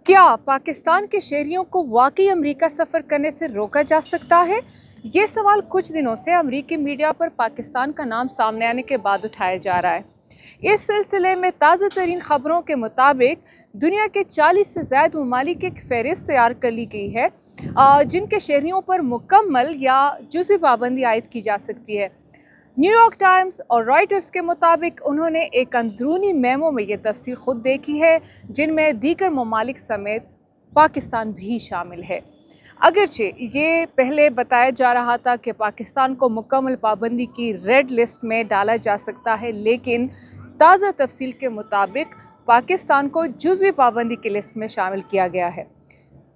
क्या पाकिस्तान के शहरियों को वाकई अमेरिका सफ़र करने से रोका जा सकता है? ये सवाल कुछ दिनों से अमेरिकी मीडिया पर पाकिस्तान का नाम सामने आने के बाद उठाया जा रहा है। इस सिलसिले में ताज़ा तरीन ख़बरों के मुताबिक दुनिया के 40 से ज़ायद ममालिक की एक फ़हरिस्त तैयार कर ली गई है जिनके शहरियों पर मुकम्मल या जुज़वी पाबंदी आयद की जा सकती है। न्यूयॉर्क टाइम्स और रॉयटर्स के मुताबिक उन्होंने एक अंदरूनी मेमो में ये तफसील खुद देखी है, जिनमें दीगर ममालिक समेत पाकिस्तान भी शामिल है। अगरचे ये पहले बताया जा रहा था कि पाकिस्तान को मुकम्मल पाबंदी की रेड लिस्ट में डाला जा सकता है, लेकिन ताज़ा तफसील के मुताबिक पाकिस्तान को जुज़वी पाबंदी की लिस्ट में शामिल किया गया है।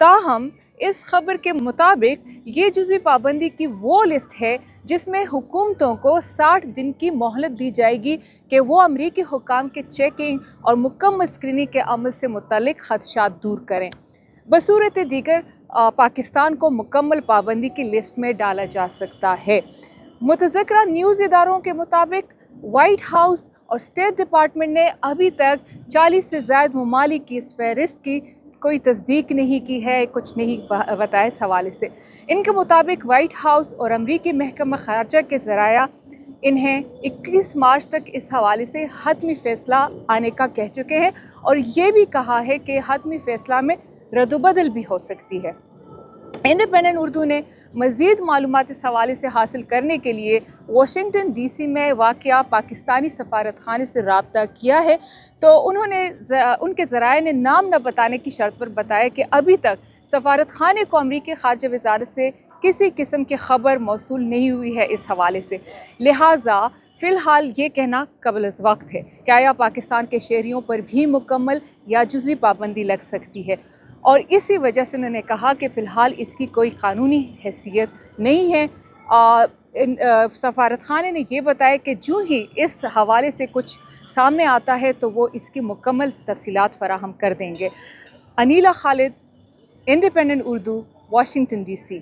ताहम इस खबर के मुताबिक ये जुज़वी पाबंदी की वो लिस्ट है जिसमें हुकूमतों को 60 दिन की मोहलत दी जाएगी कि वो अमरीकी हुकाम के चेकिंग और मुकम्मल स्क्रीनिंग के अमल से मुतल्लिक खदशात दूर करें। बसूरत दीगर पाकिस्तान को मुकम्मल पाबंदी की लिस्ट में डाला जा सकता है। मुतज़क्किरा न्यूज़ इदारों के मुताबिक वाइट हाउस और स्टेट डिपार्टमेंट ने अभी तक 40 से ज़ायद ममालिक की इस फहरिस्त की कोई तस्दीक नहीं की है, कुछ नहीं बताया इस हवाले से। इनके मुताबिक वाइट हाउस और अमरीकी महकमा ख़ारजा के ज़राया इन्हें 21 मार्च तक इस हवाले से हतमी फ़ैसला आने का कह चुके हैं और ये भी कहा है कि हतमी फ़ैसला में रद्द-बदल भी हो सकती है। इंडिपेंडेंट उर्दू ने मज़ीद मालूमात इस हवाले से हासिल करने के लिए वाशिंगटन DC में वाक़या पाकिस्तानी सफारतखाने से रब्ता किया है, तो उन्होंने उनके ज़राए ने नाम न बताने की शर्त पर बताया कि अभी तक सफारतखाने को अमरीकी ख़ारजा वज़ारत से किसी किस्म की ख़बर मौसूल नहीं हुई है इस हवाले से। लिहाजा फ़िलहाल ये कहना कबल अज़ वक्त है कि आया पाकिस्तान के शहरियों पर भी मुकम्मल या जुज़वी पाबंदी लग सकती है, और इसी वजह से उन्होंने कहा कि फ़िलहाल इसकी कोई कानूनी हैसियत नहीं है। सफारतखाने ने ये बताया कि जो ही इस हवाले से कुछ सामने आता है तो वो इसकी मुकम्मल तफसीलात फ़राहम कर देंगे। Anila Khalid, independent Urdu, Washington DC।